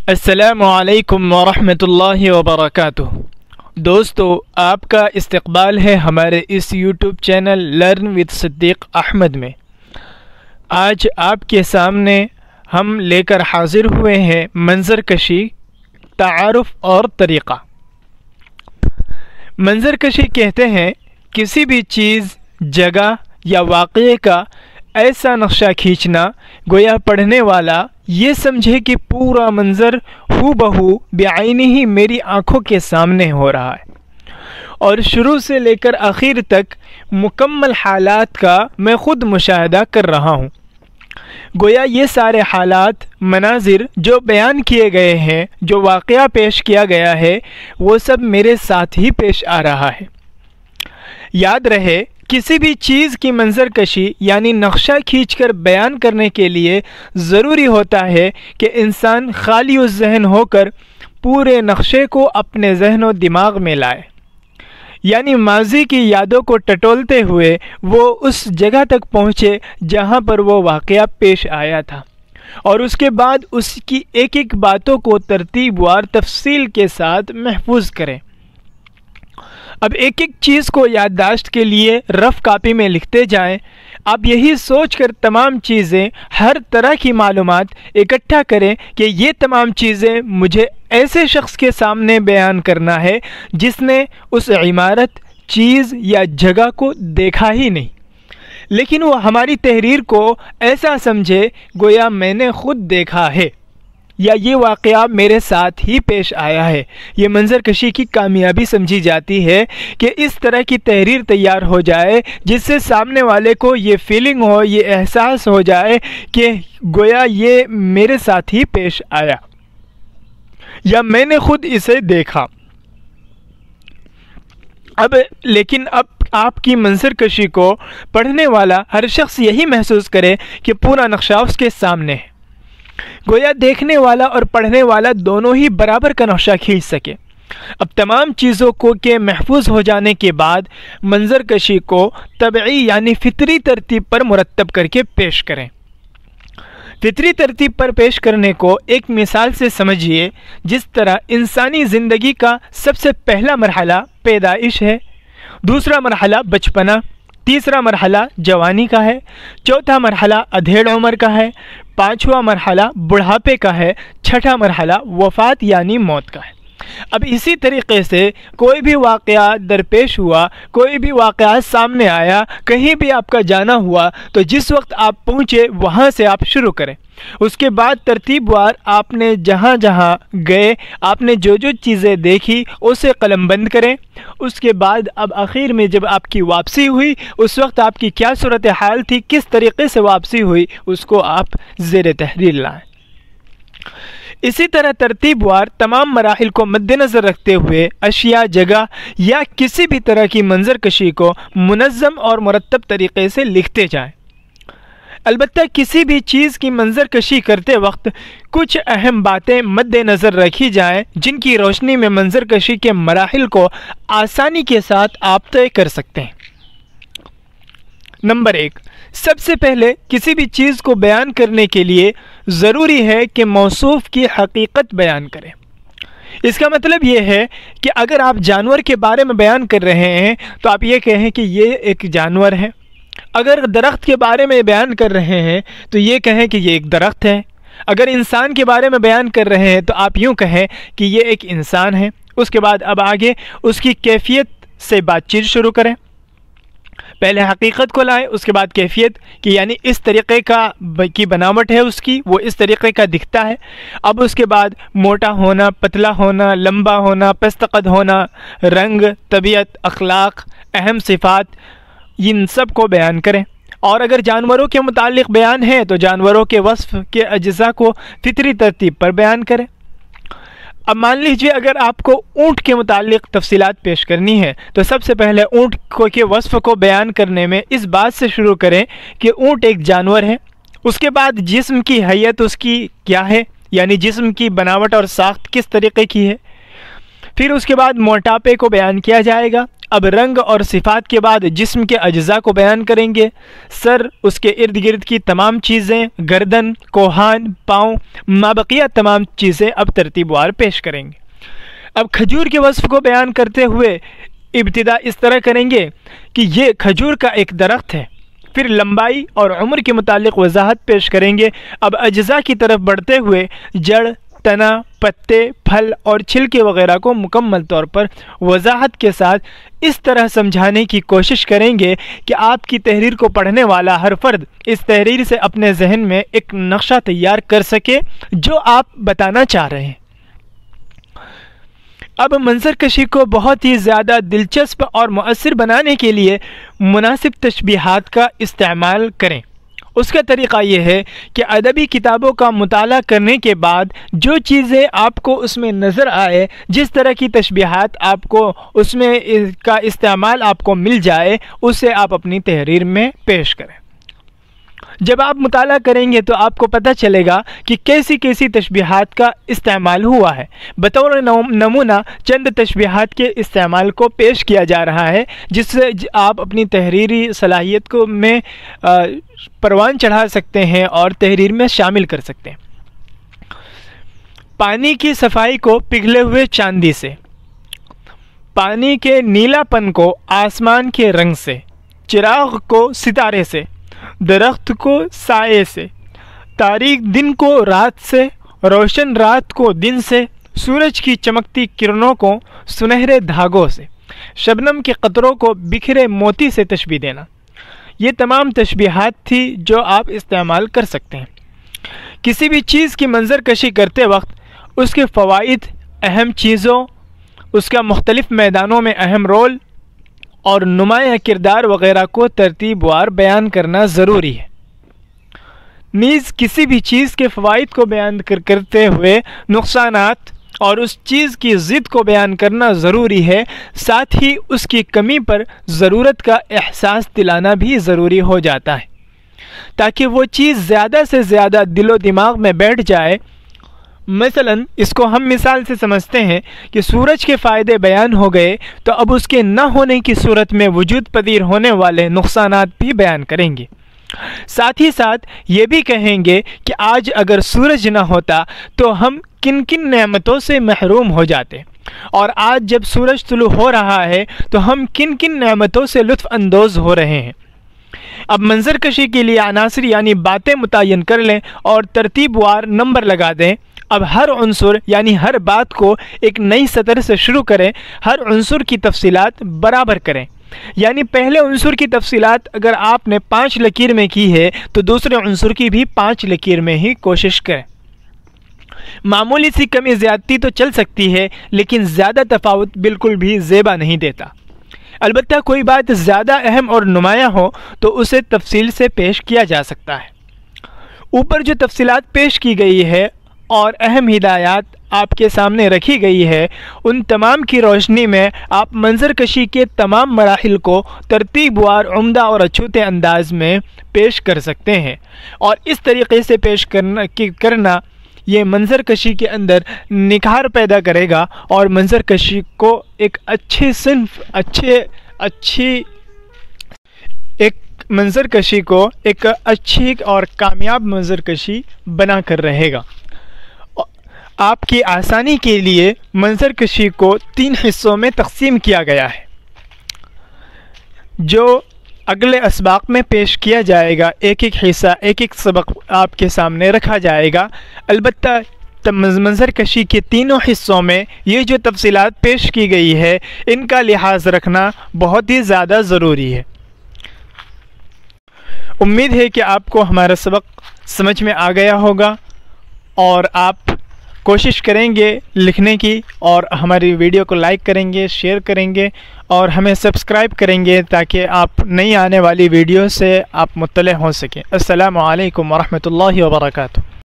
السلام علیکم ورحمۃ اللہ وبرکاتہ۔ دوستو، آپ کا استقبال ہے ہمارے اس یوٹیوب چینل لرن وتھ صدیق احمد میں۔ آج آپ کے سامنے ہم لے کر حاضر ہوئے ہیں منظر کشی، تعارف اور طریقہ۔ منظر کشی کہتے ہیں کسی بھی چیز، جگہ یا واقعے کا ایسا نقشہ کھینچنا گویا پڑھنے والا یہ سمجھے کہ پورا منظر ہو بہو بعینہ ہی میری آنکھوں کے سامنے ہو رہا ہے، اور شروع سے لے کر آخر تک مکمل حالات کا میں خود مشاہدہ کر رہا ہوں۔ گویا یہ سارے حالات، مناظر جو بیان کیے گئے ہیں، جو واقعہ پیش کیا گیا ہے، وہ سب میرے ساتھ ہی پیش آ رہا ہے۔ یاد رہے، کسی بھی چیز کی منظر کشی یعنی نقشہ کھینچ کر بیان کرنے کے لیے ضروری ہوتا ہے کہ انسان خالی الذہن ہو کر پورے نقشے کو اپنے ذہن و دماغ میں لائے، یعنی ماضی کی یادوں کو ٹٹولتے ہوئے وہ اس جگہ تک پہنچے جہاں پر وہ واقعہ پیش آیا تھا، اور اس کے بعد اس کی ایک ایک باتوں کو ترتیب وار تفصیل کے ساتھ محفوظ کریں۔ اب ایک ایک چیز کو یادداشت کے لیے رف کاپی میں لکھتے جائیں۔ آپ یہی سوچ کر تمام چیزیں، ہر طرح کی معلومات اکٹھا کریں کہ یہ تمام چیزیں مجھے ایسے شخص کے سامنے بیان کرنا ہے جس نے اس عمارت، چیز یا جگہ کو دیکھا ہی نہیں، لیکن وہ ہماری تحریر کو ایسا سمجھے گویا میں نے خود دیکھا ہے یا یہ واقعہ میرے ساتھ ہی پیش آیا ہے۔ یہ منظر کشی کی کامیابی سمجھی جاتی ہے کہ اس طرح کی تحریر تیار ہو جائے جس سے سامنے والے کو یہ فیلنگ ہو، یہ احساس ہو جائے کہ گویا یہ میرے ساتھ ہی پیش آیا یا میں نے خود اسے دیکھا۔ لیکن اب آپ کی منظر کشی کو پڑھنے والا ہر شخص یہی محسوس کرے کہ پورا نقشہ اس کے سامنے ہے، گویا دیکھنے والا اور پڑھنے والا دونوں ہی برابر کا نقشہ کھینچ سکے۔ اب تمام چیزوں کو کے محفوظ ہو جانے کے بعد منظر کشی کو طبعی یعنی فطری ترتیب پر مرتب کر کے پیش کریں۔ فطری ترتیب پر پیش کرنے کو ایک مثال سے سمجھیے۔ جس طرح انسانی زندگی کا سب سے پہلا مرحلہ پیدائش ہے، دوسرا مرحلہ بچپنا، تیسرا مرحلہ جوانی کا ہے، چوتھا مرحلہ ادھیڑ عمر کا ہے، پانچواں مرحلہ بڑھاپے کا ہے، چھٹا مرحلہ وفات یعنی موت کا ہے۔ اب اسی طریقے سے کوئی بھی واقعہ درپیش ہوا، کوئی بھی واقعہ سامنے آیا، کہیں بھی آپ کا جانا ہوا، تو جس وقت آپ پہنچے وہاں سے آپ شروع کریں۔ اس کے بعد ترتیب وار آپ نے جہاں جہاں گئے، آپ نے جو جو چیزیں دیکھی اسے قلم بند کریں۔ اس کے بعد اب آخر میں جب آپ کی واپسی ہوئی، اس وقت آپ کی کیا صورتحال تھی، کس طریقے سے واپسی ہوئی، اس کو آپ زیر تحریر لائیں۔ اسی طرح ترتیب وار تمام مراحل کو مد نظر رکھتے ہوئے اشیاء، جگہ یا کسی بھی طرح کی منظر کشی کو منظم اور مرتب طریقے سے لکھتے جائیں۔ البتہ کسی بھی چیز کی منظر کشی کرتے وقت کچھ اہم باتیں مد نظر رکھی جائیں جن کی روشنی میں منظر کشی کے مراحل کو آسانی کے ساتھ آپ طے کر سکتے ہیں۔ نمبر 1، سب سے پہلے کسی بھی چیز کو بیان کرنے کے لیے ضروری ہے کہ موصوف کی حقیقت بیان کریں۔ اس کا مطلب یہ ہے کہ اگر آپ جانور کے بارے میں بیان کر رہے ہیں تو آپ یہ کہیں کہ یہ ایک جانور ہے۔ اگر درخت کے بارے میں بیان کر رہے ہیں تو یہ کہیں کہ یہ ایک درخت ہے۔ اگر انسان کے بارے میں بیان کر رہے ہیں تو آپ یوں کہیں کہ یہ ایک انسان ہے۔ اس کے بعد اب آگے اس کی کیفیت سے بات چیت شروع کریں۔ پہلے حقیقت کو لائیں، اس کے بعد کیفیت کہ یعنی اس طریقے کی بناوٹ ہے اس کی، وہ اس طریقے کا دکھتا ہے۔ اب اس کے بعد موٹا ہونا، پتلا ہونا، لمبا ہونا، پست قد ہونا، رنگ، طبیعت، اخلاق، اہم صفات، ان سب کو بیان کریں۔ اور اگر جانوروں کے متعلق بیان ہے تو جانوروں کے وصف کے اجزاء کو فطری ترتیب پر بیان کریں۔ اب مان لیجئے اگر آپ کو اونٹ کے متعلق تفصیلات پیش کرنی ہے تو سب سے پہلے اونٹ کے وصف کو بیان کرنے میں اس بات سے شروع کریں کہ اونٹ ایک جانور ہے۔ اس کے بعد جسم کی حیت اس کی کیا ہے، یعنی جسم کی بناوٹ اور ساخت کس طریقے کی ہے۔ پھر اس کے بعد موٹاپے کو بیان کیا جائے گا۔ اب رنگ اور صفات کے بعد جسم کے اجزاء کو بیان کریں گے۔ سر، اس کے ارد گرد کی تمام چیزیں، گردن، کوہان، پاؤں، مابقیہ تمام چیزیں اب ترتیب وار پیش کریں گے۔ اب کھجور کے وصف کو بیان کرتے ہوئے ابتدا اس طرح کریں گے کہ یہ کھجور کا ایک درخت ہے، پھر لمبائی اور عمر کے متعلق وضاحت پیش کریں گے۔ اب اجزاء کی طرف بڑھتے ہوئے جڑ، تنا، پتے، پھل اور چھلکے وغیرہ کو مکمل طور پر وضاحت کے ساتھ اس طرح سمجھانے کی کوشش کریں گے کہ آپ کی تحریر کو پڑھنے والا ہر فرد اس تحریر سے اپنے ذہن میں ایک نقشہ تیار کر سکے جو آپ بتانا چاہ رہے ہیں۔ اب منظر کشی کو بہت ہی زیادہ دلچسپ اور مؤثر بنانے کے لیے مناسب تشبیہات کا استعمال کریں۔ اس کا طریقہ یہ ہے کہ ادبی کتابوں کا مطالعہ کرنے کے بعد جو چیزیں آپ کو اس میں نظر آئے، جس طرح کی تشبیہات آپ کو اس میں کا استعمال آپ کو مل جائے، اسے آپ اپنی تحریر میں پیش کریں۔ جب آپ مطالعہ کریں گے تو آپ کو پتہ چلے گا کہ کیسی کیسی تشبیہات کا استعمال ہوا ہے۔ بطور نمونہ چند تشبیہات کے استعمال کو پیش کیا جا رہا ہے جس سے آپ اپنی تحریری صلاحیت کو میں پروان چڑھا سکتے ہیں اور تحریر میں شامل کر سکتے ہیں۔ پانی کی صفائی کو پگھلے ہوئے چاندی سے، پانی کے نیلا پن کو آسمان کے رنگ سے، چراغ کو ستارے سے، درخت کو سائے سے، تاریک دن کو رات سے، روشن رات کو دن سے، سورج کی چمکتی کرنوں کو سنہرے دھاگوں سے، شبنم کے قطروں کو بکھرے موتی سے تشبیہ دینا۔ یہ تمام تشبیہات تھی جو آپ استعمال کر سکتے ہیں۔ کسی بھی چیز کی منظر کشی کرتے وقت اس کے فوائد، اہم چیزوں، اس کا مختلف میدانوں میں اہم رول اور نمایاں کردار وغیرہ کو ترتیب وار بیان کرنا ضروری ہے۔ نیز کسی بھی چیز کے فوائد کو بیان کرتے ہوئے نقصانات اور اس چیز کی ضد کو بیان کرنا ضروری ہے، ساتھ ہی اس کی کمی پر ضرورت کا احساس دلانا بھی ضروری ہو جاتا ہے تاکہ وہ چیز زیادہ سے زیادہ دل و دماغ میں بیٹھ جائے۔ مثلا اس کو ہم مثال سے سمجھتے ہیں کہ سورج کے فائدے بیان ہو گئے تو اب اس کے نہ ہونے کی صورت میں وجود پذیر ہونے والے نقصانات بھی بیان کریں گے۔ ساتھ ہی ساتھ یہ بھی کہیں گے کہ آج اگر سورج نہ ہوتا تو ہم کن کن نعمتوں سے محروم ہو جاتے، اور آج جب سورج طلوع ہو رہا ہے تو ہم کن کن نعمتوں سے لطف اندوز ہو رہے ہیں۔ اب منظر کشی کے لیے عناصر یعنی باتیں متعین کر لیں اور ترتیب وار نمبر لگا دیں۔ اب ہر عنصر یعنی ہر بات کو ایک نئی سطر سے شروع کریں، ہر عنصر کی تفصیلات برابر کریں۔ یعنی پہلے عنصر کی تفصیلات اگر آپ نے 5 لکیر میں کی ہے تو دوسرے عنصر کی بھی 5 لکیر میں ہی کوشش کریں۔ معمولی سی کمی زیادتی تو چل سکتی ہے لیکن زیادہ تفاوت بالکل بھی زیبا نہیں دیتا۔ البتہ کوئی بات زیادہ اہم اور نمایاں ہو تو اسے تفصیل سے پیش کیا جا سکتا ہے۔ اوپر جو تفصیلات پیش کی گئی ہے اور اہم ہدایات آپ کے سامنے رکھی گئی ہے، ان تمام کی روشنی میں آپ منظر کشی کے تمام مراحل کو ترتیب وار عمدہ اور اچھوتے انداز میں پیش کر سکتے ہیں، اور اس طریقے سے پیش کرنا یہ منظر کشی کے اندر نکھار پیدا کرے گا اور منظر کشی کو ایک اچھے صنف منظر کشی کو ایک اچھی اور کامیاب منظر کشی بنا کر رہے گا۔ آپ کی آسانی کے لیے منظر کشی کو 3 حصوں میں تقسیم کیا گیا ہے جو اگلے اسباق میں پیش کیا جائے گا۔ ایک ایک حصہ، ایک ایک سبق آپ کے سامنے رکھا جائے گا۔ البتہ منظر کشی کے تینوں حصوں میں یہ جو تفصیلات پیش کی گئی ہے ان کا لحاظ رکھنا بہت ہی زیادہ ضروری ہے۔ امید ہے کہ آپ کو ہمارا سبق سمجھ میں آ گیا ہوگا اور آپ کوشش کریں گے لکھنے کی، اور ہماری ویڈیو کو لائک کریں گے، شیئر کریں گے اور ہمیں سبسکرائب کریں گے تاکہ آپ نئی آنے والی ویڈیو سے آپ مطلع ہو سکیں۔ السلام علیکم ورحمۃ اللہ وبرکاتہ۔